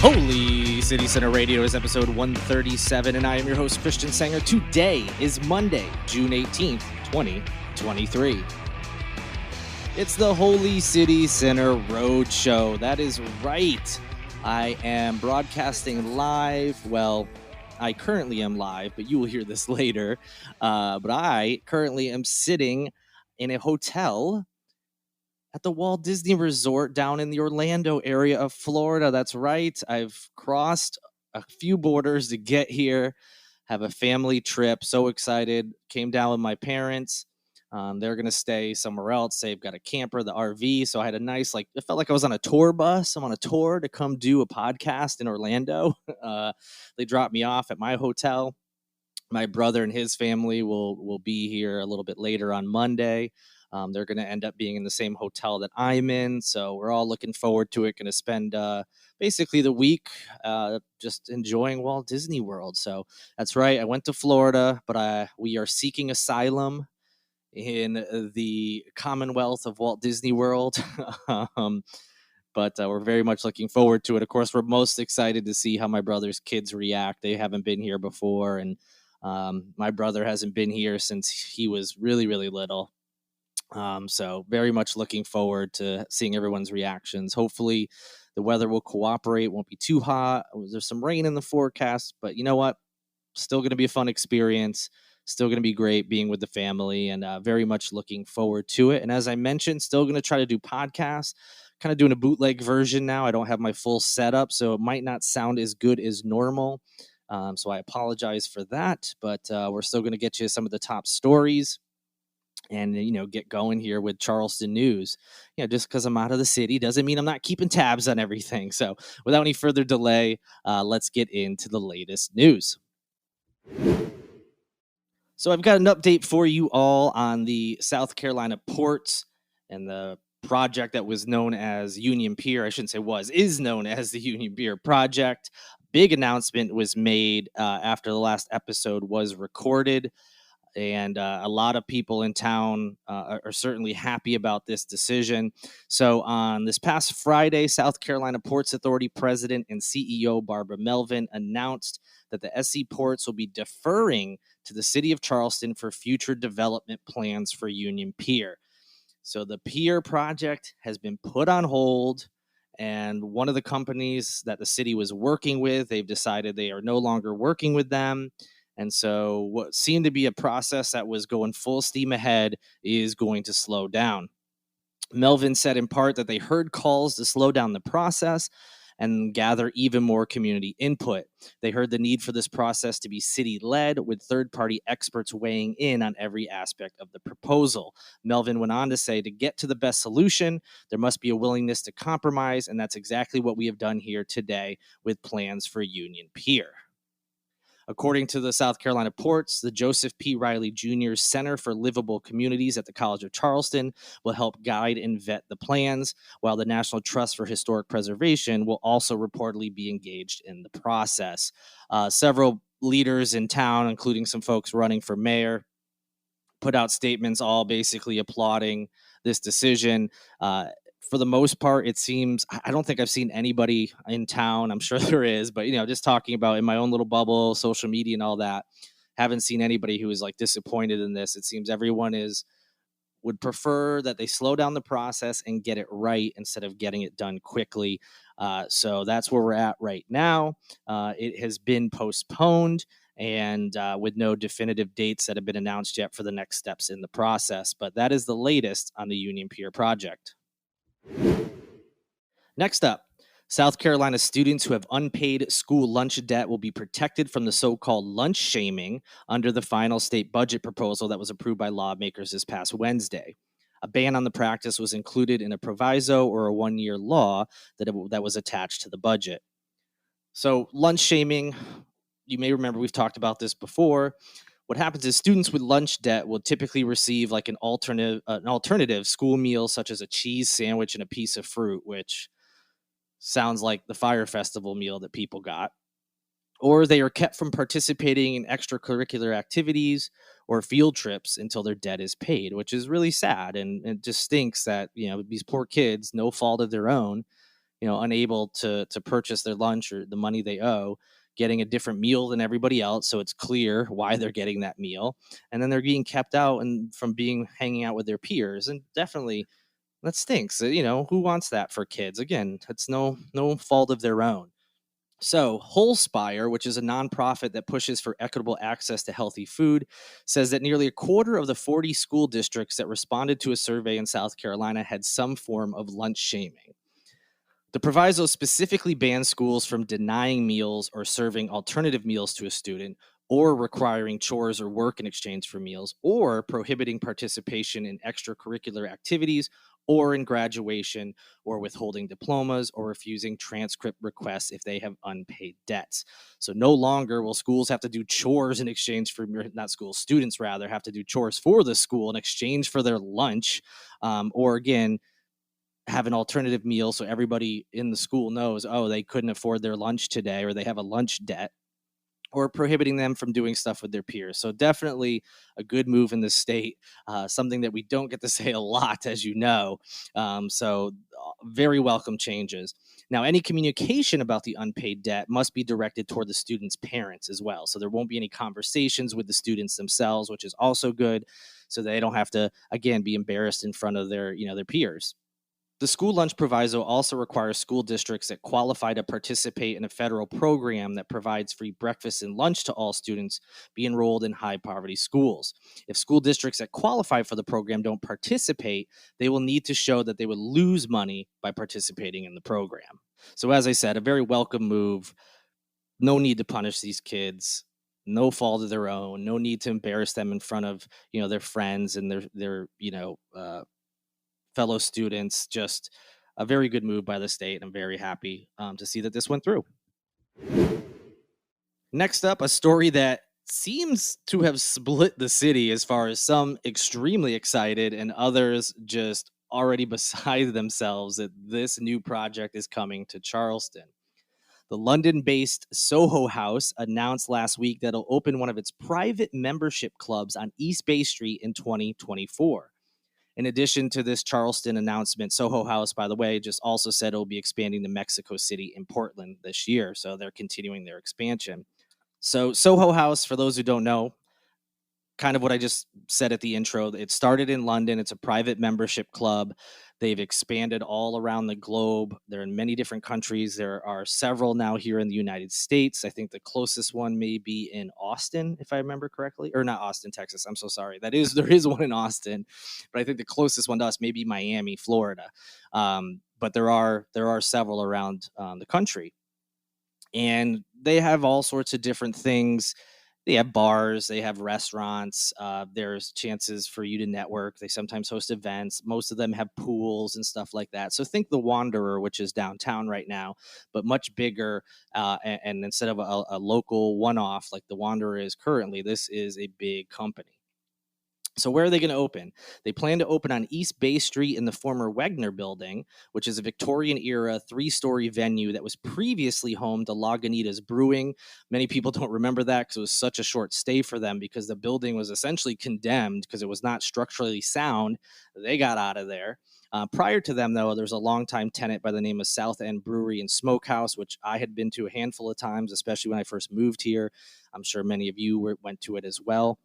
Holy City Center Radio is episode 137, and I am your host, Christian Sanger. Today is Monday, June 18th, 2023. It's the Holy City Center Road Show. That is right. I am broadcasting live. Well, I currently am live, but you will hear this later. But I currently am sitting in a hotel at the Walt Disney Resort down in the Orlando area of Florida. That's right. I've crossed a few borders to get here, have a family trip. So excited. Came down with my parents. They're going to stay somewhere else. They've got a camper, the RV. So I had a nice, it felt like I was on a tour bus. I'm on a tour to come do a podcast in Orlando. They dropped me off at my hotel. My brother and his family will be here a little bit later on Monday. They're going to end up being in the same hotel that I'm in. So we're all looking forward to it. Going to spend basically the week just enjoying Walt Disney World. So that's right. I went to Florida, but we are seeking asylum in the Commonwealth of Walt Disney World. But we're very much looking forward to it. Of course, we're most excited to see how my brother's kids react. They haven't been here before. And my brother hasn't been here since he was really, really little. So very much looking forward to seeing everyone's reactions. Hopefully the weather will cooperate, won't be too hot. There's some rain in the forecast, but you know what? Still going to be a fun experience. Still going to be great being with the family, and very much looking forward to it. And as I mentioned, still going to try to do podcasts, kind of doing a bootleg version now. I don't have my full setup, so it might not sound as good as normal. So I apologize for that, but we're still going to get you some of the top stories and, get going here with Charleston news. Just because I'm out of the city doesn't mean I'm not keeping tabs on everything. So without any further delay, let's get into the latest news. So I've got an update for you all on the South Carolina ports and the project that was known as Union Pier. I shouldn't say is known as the Union Pier project. Big announcement was made after the last episode was recorded. And a lot of people in town are certainly happy about this decision. So on this past Friday, South Carolina Ports Authority President and CEO Barbara Melvin announced that the SC Ports will be deferring to the City of Charleston for future development plans for Union Pier. So the pier project has been put on hold, and one of the companies that the city was working with, they've decided they are no longer working with them. And so what seemed to be a process that was going full steam ahead is going to slow down. Melvin said in part that they heard calls to slow down the process and gather even more community input. They heard the need for this process to be city-led, with third-party experts weighing in on every aspect of the proposal. Melvin went on to say, to get to the best solution, there must be a willingness to compromise, and that's exactly what we have done here today with plans for Union Pier. According to the South Carolina Ports, the Joseph P. Riley Jr. Center for Livable Communities at the College of Charleston will help guide and vet the plans, while the National Trust for Historic Preservation will also reportedly be engaged in the process. Several leaders in town, including some folks running for mayor, put out statements all basically applauding this decision. For the most part, it seems, I don't think I've seen anybody in town. I'm sure there is, but, just talking about in my own little bubble, social media and all that, haven't seen anybody who is disappointed in this. It seems everyone would prefer that they slow down the process and get it right instead of getting it done quickly. So that's where we're at right now. It has been postponed, and with no definitive dates that have been announced yet for the next steps in the process. But that is the latest on the Union Pier project. Next up, South Carolina students who have unpaid school lunch debt will be protected from the so-called lunch shaming under the final state budget proposal that was approved by lawmakers this past Wednesday. A ban on the practice was included in a proviso or a one-year law that was attached to the budget. So lunch shaming, you may remember we've talked about this before. What happens is students with lunch debt will typically receive an alternative school meal, such as a cheese sandwich and a piece of fruit, which sounds like the Fire Festival meal that people got. Or they are kept from participating in extracurricular activities or field trips until their debt is paid, which is really sad. And it just stinks that, these poor kids, no fault of their own, unable to purchase their lunch or the money they owe, getting a different meal than everybody else, so it's clear why they're getting that meal, and then they're being kept out and from being hanging out with their peers, and definitely that stinks. Who wants that for kids? Again, it's no fault of their own. So, Wholespire, which is a nonprofit that pushes for equitable access to healthy food, says that nearly a quarter of the 40 school districts that responded to a survey in South Carolina had some form of lunch shaming. The proviso specifically bans schools from denying meals or serving alternative meals to a student, or requiring chores or work in exchange for meals, or prohibiting participation in extracurricular activities, or in graduation, or withholding diplomas, or refusing transcript requests if they have unpaid debts. So no longer will schools have to do chores in exchange for, not schools, students rather, have to do chores for the school in exchange for their lunch, or again, have an alternative meal so everybody in the school knows, oh, they couldn't afford their lunch today or they have a lunch debt, or prohibiting them from doing stuff with their peers. So definitely a good move in the state, something that we don't get to say a lot, as you know. So very welcome changes. Now, any communication about the unpaid debt must be directed toward the student's parents as well. So there won't be any conversations with the students themselves, which is also good. So they don't have to, again, be embarrassed in front of their peers. The school lunch proviso also requires school districts that qualify to participate in a federal program that provides free breakfast and lunch to all students be enrolled in high poverty schools. If school districts that qualify for the program don't participate, they will need to show that they would lose money by participating in the program. So as I said, a very welcome move. No need to punish these kids. No fault of their own. No need to embarrass them in front of, their friends and their fellow students. Just a very good move by the state. I'm very happy to see that this went through. Next up, a story that seems to have split the city, as far as some extremely excited and others just already beside themselves that this new project is coming to Charleston. The London-based Soho House announced last week that it'll open one of its private membership clubs on East Bay Street in 2024. In addition to this Charleston announcement, Soho House, by the way, just also said it'll be expanding to Mexico City and Portland this year. So they're continuing their expansion. So Soho House, for those who don't know, kind of what I just said at the intro, it started in London. It's a private membership club. They've expanded all around the globe. They're in many different countries. There are several now here in the United States. I think the closest one may be in Austin, if I remember correctly, or not Austin, Texas. I'm so sorry. There is one in Austin, but I think the closest one to us may be Miami, Florida. But there are several around the country, and they have all sorts of different things. They have bars, they have restaurants, there's chances for you to network. They sometimes host events. Most of them have pools and stuff like that. So think the Wanderer, which is downtown right now, but much bigger. And instead of a local one-off like the Wanderer is currently, this is a big company. So where are they going to open? They plan to open on East Bay Street in the former Wegner building, which is a Victorian-era 3-story venue that was previously home to Lagunitas Brewing. Many people don't remember that because it was such a short stay for them, because the building was essentially condemned because it was not structurally sound. They got out of there. Prior to them, though, there's a longtime tenant by the name of South End Brewery and Smokehouse, which I had been to a handful of times, especially when I first moved here. I'm sure many of you went to it as well.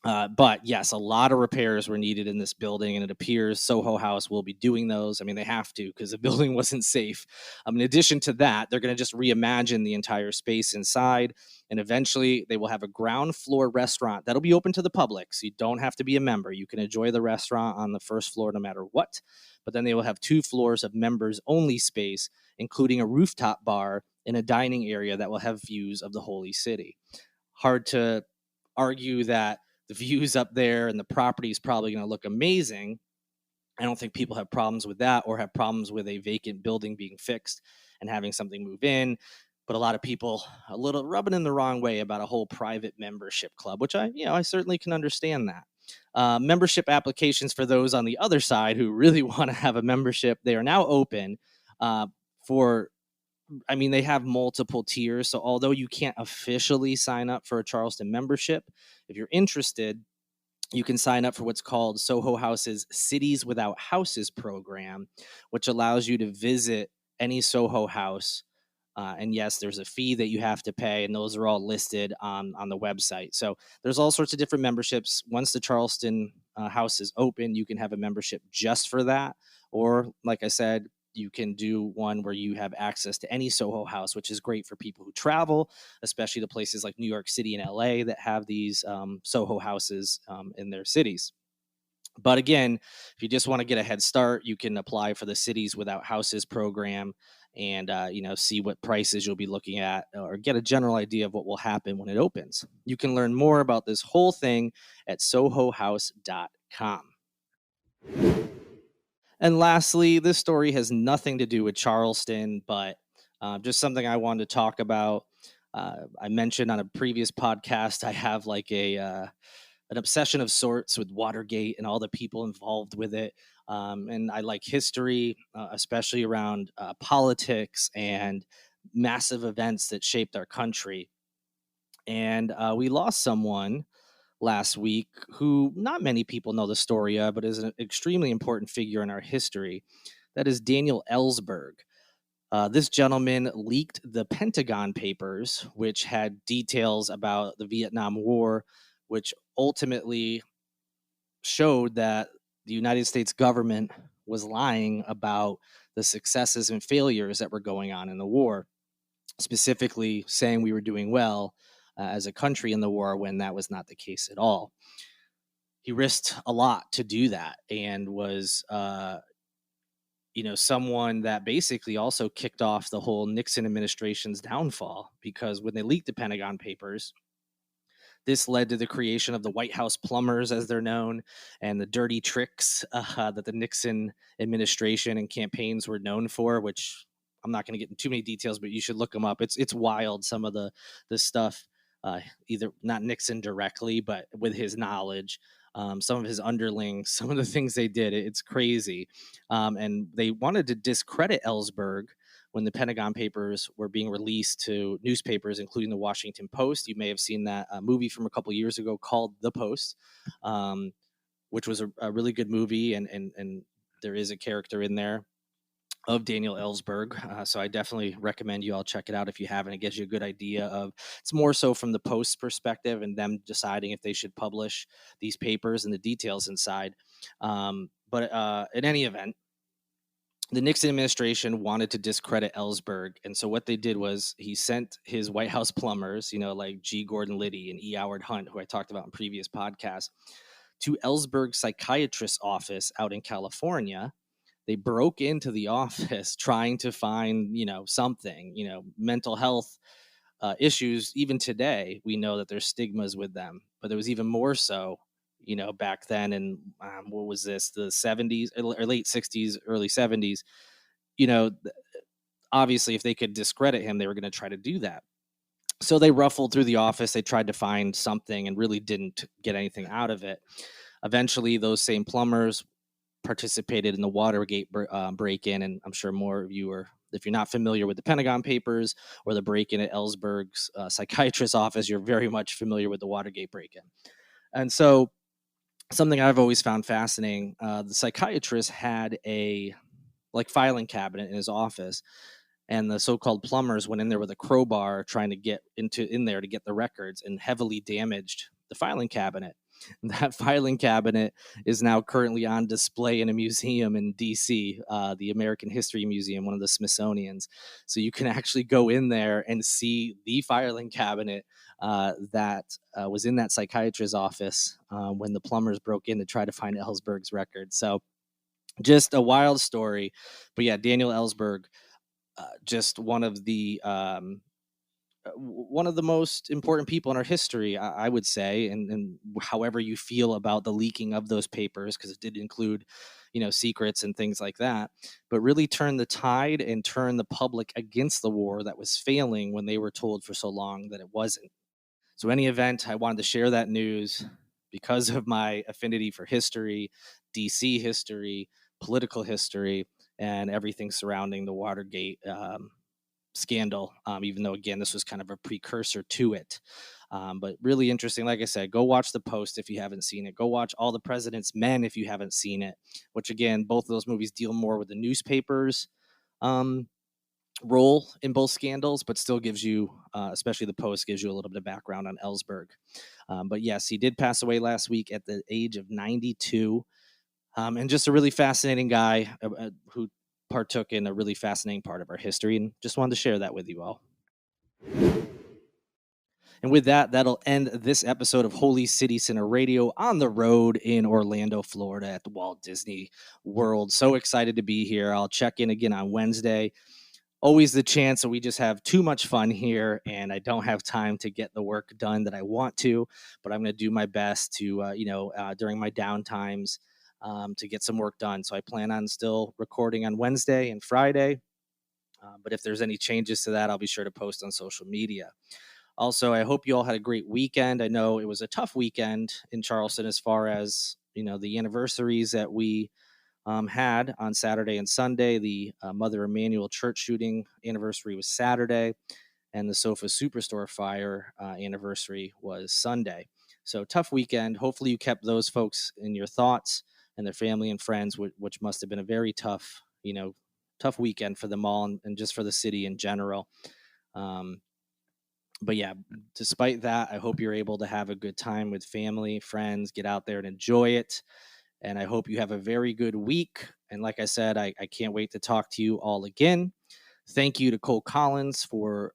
But yes, a lot of repairs were needed in this building, and it appears Soho House will be doing those. I mean, they have to, because the building wasn't safe. In addition to that, they're going to just reimagine the entire space inside, and eventually they will have a ground floor restaurant that'll be open to the public, so you don't have to be a member. You can enjoy the restaurant on the first floor no matter what, but then they will have 2 floors of members-only space, including a rooftop bar and a dining area that will have views of the Holy City. Hard to argue that the views up there and the property is probably going to look amazing. I don't think people have problems with that, or have problems with a vacant building being fixed and having something move in. But a lot of people a little rubbing in the wrong way about a whole private membership club, which I certainly can understand that. Membership applications for those on the other side who really want to have a membership, they are now open they have multiple tiers. So although you can't officially sign up for a Charleston membership, if you're interested, you can sign up for what's called Soho House's Cities Without Houses program, which allows you to visit any Soho house. And yes, there's a fee that you have to pay, and those are all listed on the website. So there's all sorts of different memberships. Once the Charleston house is open, you can have a membership just for that. Or, like I said, you can do one where you have access to any Soho house, which is great for people who travel, especially to places like New York City and LA that have these Soho houses in their cities. But again, if you just want to get a head start, you can apply for the Cities Without Houses program and see what prices you'll be looking at or get a general idea of what will happen when it opens. You can learn more about this whole thing at sohohouse.com. And lastly, this story has nothing to do with Charleston, but just something I wanted to talk about. I mentioned on a previous podcast, I have like an obsession of sorts with Watergate and all the people involved with it. And I like history, especially around politics and massive events that shaped our country. And we lost someone last week who not many people know the story of, but is an extremely important figure in our history. That is Daniel Ellsberg. This gentleman leaked the Pentagon Papers, which had details about the Vietnam War, which ultimately showed that the United States government was lying about the successes and failures that were going on in the war, specifically saying we were doing well as a country in the war when that was not the case at all. He risked a lot to do that and was someone that basically also kicked off the whole Nixon administration's downfall, because when they leaked the Pentagon Papers, this led to the creation of the White House plumbers, as they're known, and the dirty tricks that the Nixon administration and campaigns were known for, which I'm not going to get into too many details, but you should look them up. It's wild, some of the stuff, either not Nixon directly, but with his knowledge. Some of his underlings, some of the things they did, it's crazy. And they wanted to discredit Ellsberg when the Pentagon Papers were being released to newspapers, including the Washington Post. You may have seen that movie from a couple years ago called The Post, which was a really good movie. And there is a character in there of Daniel Ellsberg. So I definitely recommend you all check it out if you haven't. It gives you a good idea of, it's more so from the Post's perspective and them deciding if they should publish these papers and the details inside. But in any event, the Nixon administration wanted to discredit Ellsberg. And so what they did was he sent his White House plumbers, like G. Gordon Liddy and E. Howard Hunt, who I talked about in previous podcasts, to Ellsberg's psychiatrist's office out in California. They broke into the office trying to find, something, mental health issues. Even today, we know that there's stigmas with them, but there was even more so, back then in, what was this, the 70s or late 60s, early 70s, obviously if they could discredit him, they were going to try to do that. So they ruffled through the office. They tried to find something and really didn't get anything out of it. Eventually, those same plumbers participated in the Watergate break-in, and I'm sure more of you are, if you're not familiar with the Pentagon Papers or the break-in at Ellsberg's psychiatrist's office, you're very much familiar with the Watergate break-in. And so something I've always found fascinating, the psychiatrist had a filing cabinet in his office, and the so-called plumbers went in there with a crowbar trying to get in there to get the records and heavily damaged the filing cabinet. That filing cabinet is now currently on display in a museum in DC, the American History Museum, one of the Smithsonian's. So you can actually go in there and see the filing cabinet that was in that psychiatrist's office when the plumbers broke in to try to find Ellsberg's records. So just a wild story. But yeah, Daniel Ellsberg, just one of the most important people in our history, I would say, and however you feel about the leaking of those papers, because it did include, secrets and things like that, but really turned the tide and turned the public against the war that was failing when they were told for so long that it wasn't. So in any event, I wanted to share that news because of my affinity for history, DC history, political history, and everything surrounding the Watergate scandal, even though, again, this was kind of a precursor to it. But really interesting. Like I said, go watch The Post if you haven't seen it. Go watch All the President's Men if you haven't seen it, which, again, both of those movies deal more with the newspapers role in both scandals, but still gives you, especially the Post, gives you a little bit of background on Ellsberg. But yes, he did pass away last week at the age of 92. And just a really fascinating guy who partook in a really fascinating part of our history, and just wanted to share that with you all. And with that, that'll end this episode of Holy City Center Radio on the road in Orlando, Florida at the Walt Disney World. So excited to be here. I'll check in again on Wednesday. Always the chance that we just have too much fun here and I don't have time to get the work done that I want to, but I'm going to do my best to, during my downtimes to get some work done. So I plan on still recording on Wednesday and Friday. But if there's any changes to that, I'll be sure to post on social media. Also, I hope you all had a great weekend. I know it was a tough weekend in Charleston as far as, the anniversaries that we had on Saturday and Sunday. The Mother Emanuel Church shooting anniversary was Saturday, and the Sofa Superstore fire anniversary was Sunday. So tough weekend. Hopefully you kept those folks in your thoughts and their family and friends, which must have been a very tough weekend for them all and just for the city in general. But yeah, despite that, I hope you're able to have a good time with family, friends, get out there and enjoy it. And I hope you have a very good week. And like I said, I can't wait to talk to you all again. Thank you to Cole Collins for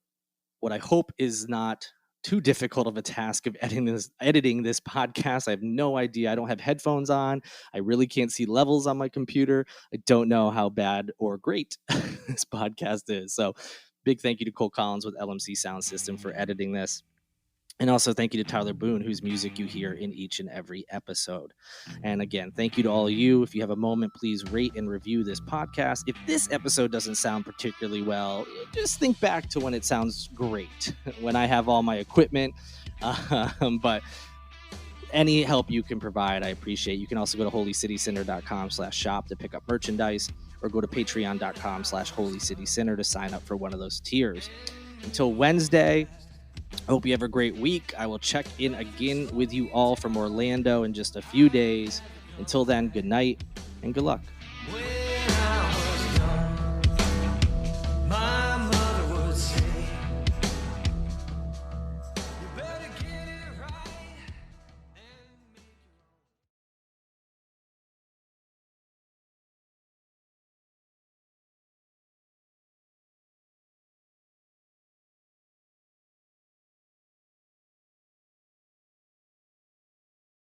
what I hope is not too difficult of a task of editing this podcast. I have no idea. I don't have headphones on. I really can't see levels on my computer. I don't know how bad or great this podcast is. So big thank you to Cole Collins with LMC Sound System for editing this. And also thank you to Tyler Boone, whose music you hear in each and every episode. And again, thank you to all of you. If you have a moment, please rate and review this podcast. If this episode doesn't sound particularly well, just think back to when it sounds great, when I have all my equipment. But any help you can provide, I appreciate. You can also go to holycitycenter.com/shop to pick up merchandise, or go to patreon.com/holycitycenter to sign up for one of those tiers. Until Wednesday, I hope you have a great week. I will check in again with you all from Orlando in just a few days. Until then, good night and good luck.